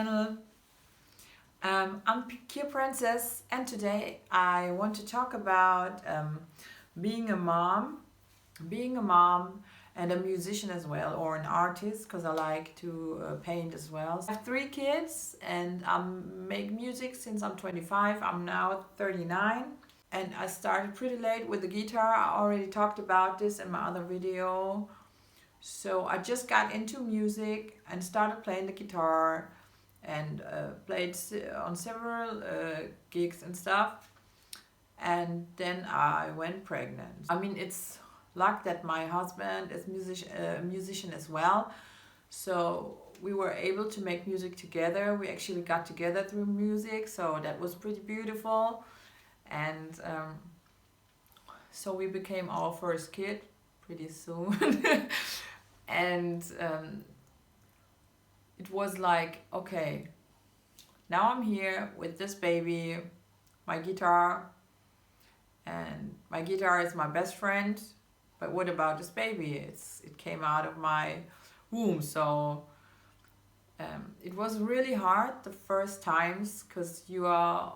channel. I'm Kirprenses, and today I want to talk about being a mom and a musician as well, or an artist, because I like to paint as well. I have 3 kids and I make music since I'm 25. I'm now 39 and I started pretty late with the guitar. I already talked about this in my other video. So I just got into music and started playing the guitar and played on several gigs and stuff. And then I went pregnant. I mean, it's luck that my husband is a musician as well. So we were able to make music together. We actually got together through music, so that was pretty beautiful. And so we became our first kid pretty soon. And it was like, okay, now I'm here with this baby, my guitar, and my guitar is my best friend. But what about this baby? It came out of my womb, so it was really hard the first times, because you are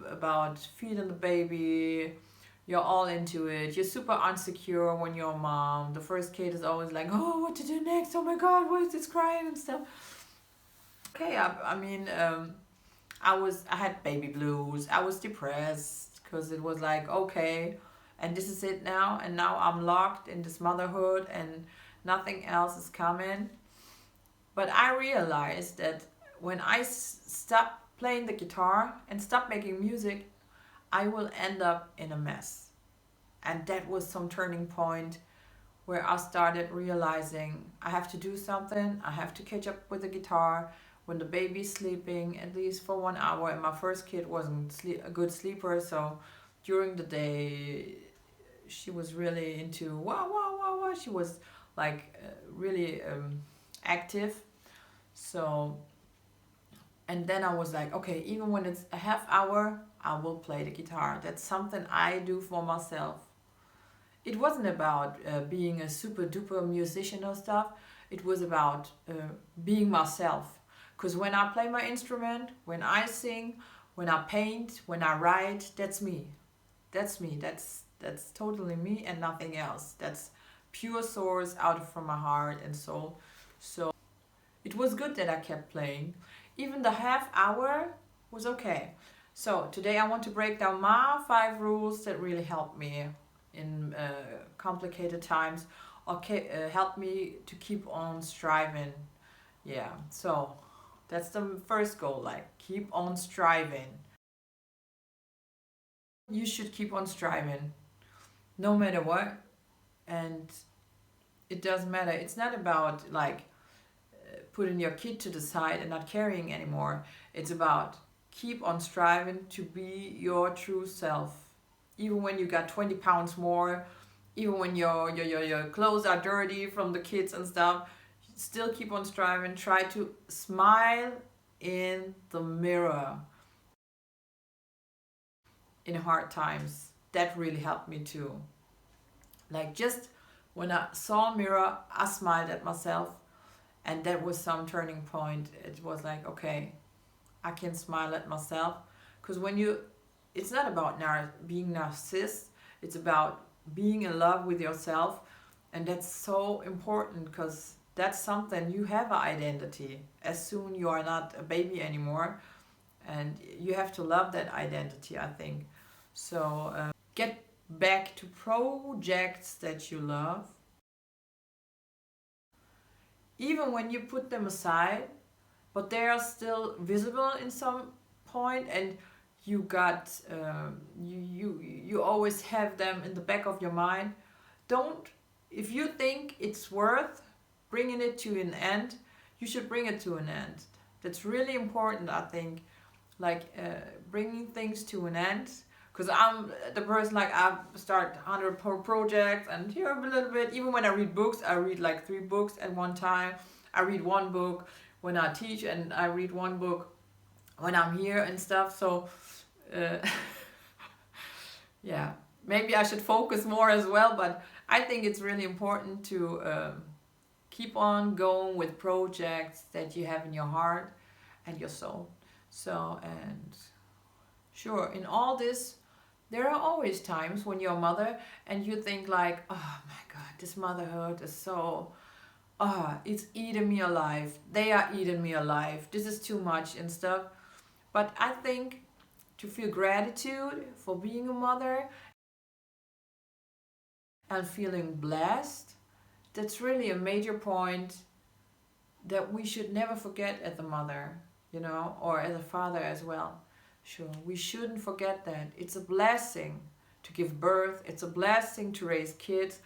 about feeding the baby. You're all into it. You're super insecure when you're a mom. The first kid is always like, oh, what to do next? Oh my God, why is this crying and stuff? Okay, I mean, I had baby blues. I was depressed because it was like, okay, and this is it now. And now I'm locked in this motherhood and nothing else is coming. But I realized that when I stop playing the guitar and stop making music, I will end up in a mess. And that was some turning point where I started realizing I have to do something. I have to catch up with the guitar when the baby's sleeping, at least for 1 hour. And my first kid wasn't a good sleeper, so during the day she was really into wah wah wah wah. She was like really active. So, and then I was like, okay, even when it's a half hour, I will play the guitar. That's something I do for myself. It wasn't about being a super duper musician or stuff. It was about being myself. Because when I play my instrument, when I sing, when I paint, when I write, that's me. That's me. That's totally me and nothing else. That's pure source out from my heart and soul. So it was good that I kept playing. Even the half hour was okay. So today I want to break down my 5 rules that really help me in complicated times, or help me to keep on striving. Yeah, so that's the first goal, like keep on striving. You should keep on striving no matter what, and it doesn't matter. It's not about like putting your kid to the side and not caring anymore. It's about keep on striving to be your true self. Even when you got 20 pounds more, even when your clothes are dirty from the kids and stuff, still keep on striving. Try to smile in the mirror in hard times. That really helped me too. Like, just when I saw a mirror, I smiled at myself, and that was some turning point. It was like, okay, I can smile at myself. Because it's not about being narcissist, it's about being in love with yourself. And that's so important, because that's something, you have an identity as soon you are not a baby anymore, and you have to love that identity, I think. So get back to projects that you love, even when you put them aside, but they are still visible in some point, and you got you always have them in the back of your mind. If you think it's worth bringing it to an end, you should bring it to an end. That's really important, I think, like bringing things to an end. Because I'm the person, like, I start 100 projects, and here a little bit. Even when I read books, I read like 3 books at one time. I read 1 book when I teach, and I read 1 book when I'm here and stuff. So yeah, maybe I should focus more as well. But I think it's really important to keep on going with projects that you have in your heart, and your soul. So, and sure, in all this, there are always times when you're a mother and you think like, oh my God, this motherhood is so, it's eating me alive. They are eating me alive. This is too much and stuff. But I think to feel gratitude for being a mother and feeling blessed, that's really a major point that we should never forget as a mother, or as a father as well. Sure, we shouldn't forget that. It's a blessing to give birth. It's a blessing to raise kids,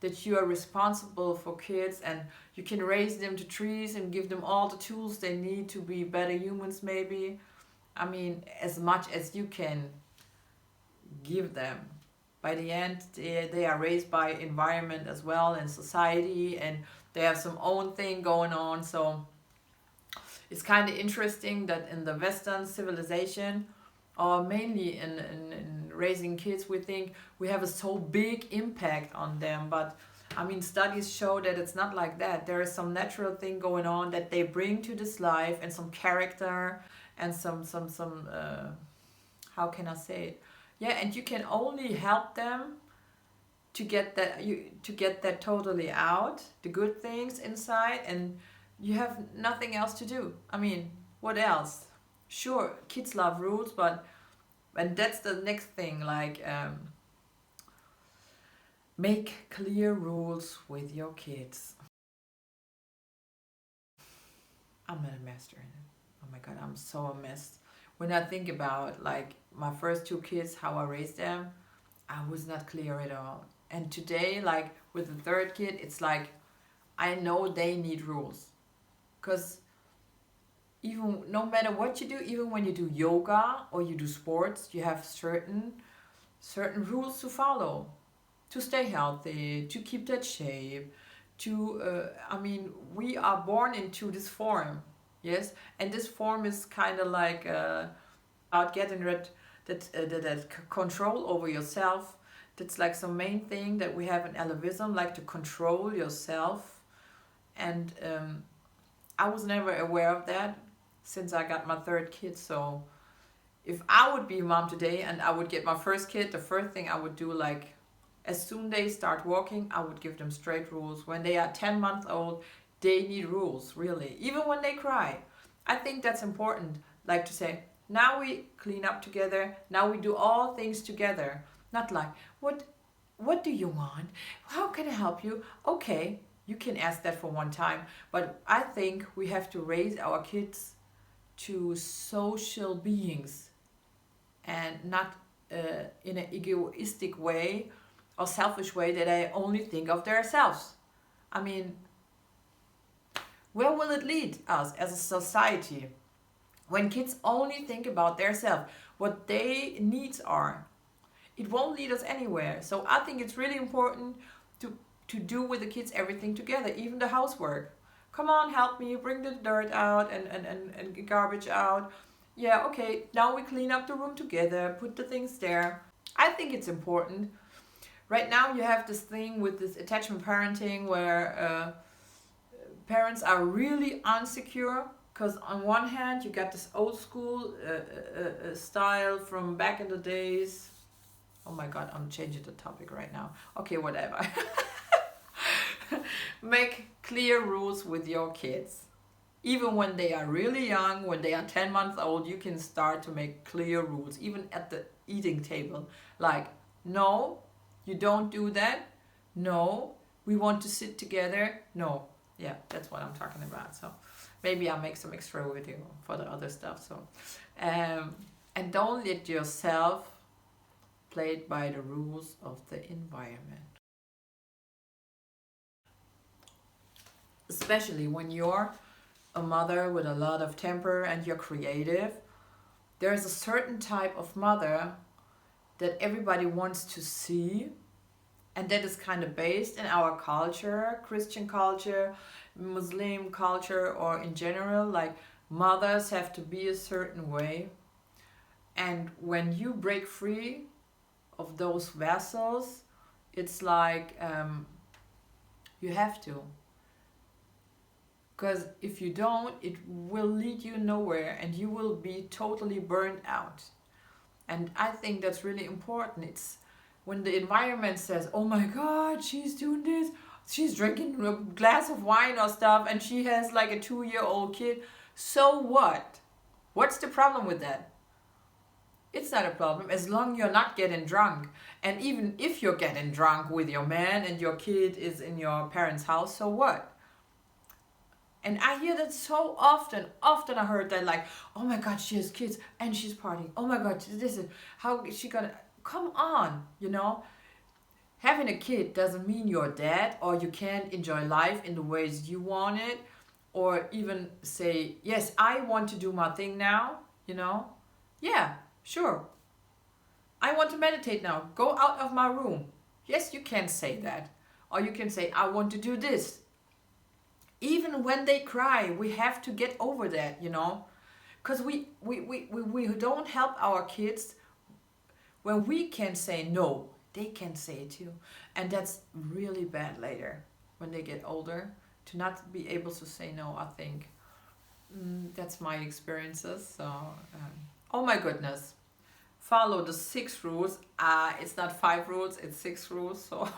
that you are responsible for kids and you can raise them to trees and give them all the tools they need to be better humans maybe. I mean, as much as you can give them. By the end, they are raised by environment as well and society, and they have some own thing going on. So it's kind of interesting that in the Western civilization, or mainly in raising kids, we think we have a so big impact on them. But I mean, studies show that it's not like that. There is some natural thing going on that they bring to this life, and some character, and some how can I say it? Yeah, and you can only help them to get that totally out, the good things inside, and you have nothing else to do. I mean, what else? Sure, kids love rules, and that's the next thing, like make clear rules with your kids. I'm not a master in it. Oh my God, I'm so a mess. When I think about like my first two kids, how I raised them, I was not clear at all. And today, like with the third kid, it's like I know they need rules. Because even no matter what you do, even when you do yoga or you do sports, you have certain rules to follow to stay healthy, to keep that shape, I mean, we are born into this form, yes, and this form is kind of like about getting rid that control over yourself. That's like some main thing that we have in Elevism, like to control yourself. And I was never aware of that since I got my third kid. So if I would be a mom today and I would get my first kid, the first thing I would do, like as soon they start walking, I would give them straight rules. When they are 10 months old, they need rules, really. Even when they cry. I think that's important. Like to say, now we clean up together. Now we do all things together. Not like, what do you want? How can I help you? Okay, you can ask that for one time. But I think we have to raise our kids to social beings and not in an egoistic way or selfish way that they only think of themselves. I mean, where will it lead us as a society when kids only think about themselves, what their needs are? It won't lead us anywhere. So I think it's really important to do with the kids everything together, even the housework. Come on, help me, bring the dirt out and garbage out. Yeah, okay, now we clean up the room together, put the things there. I think it's important. Right now you have this thing with this attachment parenting where parents are really insecure, because on one hand you got this old school style from back in the days. Oh my God, I'm changing the topic right now. Okay, whatever. Make clear rules with your kids. Even when they are really young, when they are 10 months old, you can start to make clear rules, even at the eating table. Like, no, you don't do that. No, we want to sit together. No, yeah, that's what I'm talking about. So maybe I'll make some extra video for the other stuff. So, and don't let yourself play by the rules of the environment. Especially when you're a mother with a lot of temper and you're creative, there's a certain type of mother that everybody wants to see, and that is kind of based in our culture, Christian culture, Muslim culture, or in general, like mothers have to be a certain way. And when you break free of those vessels, it's like you have to. Because if you don't, it will lead you nowhere and you will be totally burned out. And I think that's really important. It's when the environment says, oh my God, she's doing this, she's drinking a glass of wine or stuff, and she has like a 2-year-old kid. So what? What's the problem with that? It's not a problem as long you're not getting drunk. And even if you're getting drunk with your man and your kid is in your parents' house, so what? And I hear that so often. Often I heard that, like, oh my God, she has kids and she's partying. Oh my God, this is, how is she gonna, come on, you know? Having a kid doesn't mean you're dead or you can't enjoy life in the ways you want it, or even say, yes, I want to do my thing now, you know? Yeah, sure. I want to meditate now. Go out of my room. Yes, you can say that. Or you can say, I want to do this. Even when they cry, we have to get over that, you know? Because we don't help our kids when we can say no. They can say it too. And that's really bad later when they get older, to not be able to say no, I think. That's my experiences. So, oh my goodness. Follow the 6 rules. It's not 5 rules, it's 6 rules. So,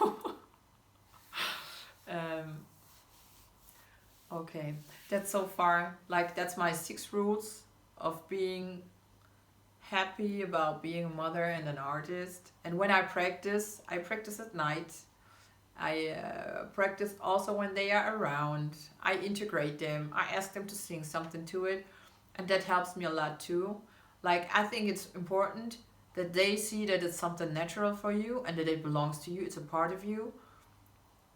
okay, that's so far, like, that's my 6 rules of being happy about being a mother and an artist. And when I practice at night. I practice also when they are around. I integrate them. I ask them to sing something to it. And that helps me a lot too. Like, I think it's important that they see that it's something natural for you and that it belongs to you. It's a part of you.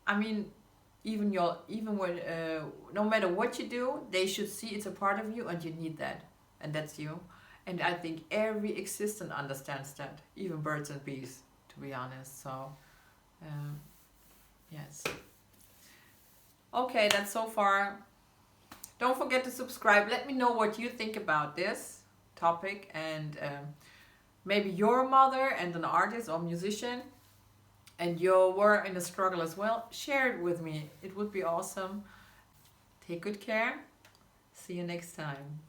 I mean, even when no matter what you do, they should see it's a part of you and you need that. And that's you. And I think every existence understands that. Even birds and bees, to be honest. So, yes. Okay, that's so far. Don't forget to subscribe. Let me know what you think about this topic, and maybe you're a mother and an artist or musician and you were in a struggle as well. Share it with me. It would be awesome. Take good care. See you next time.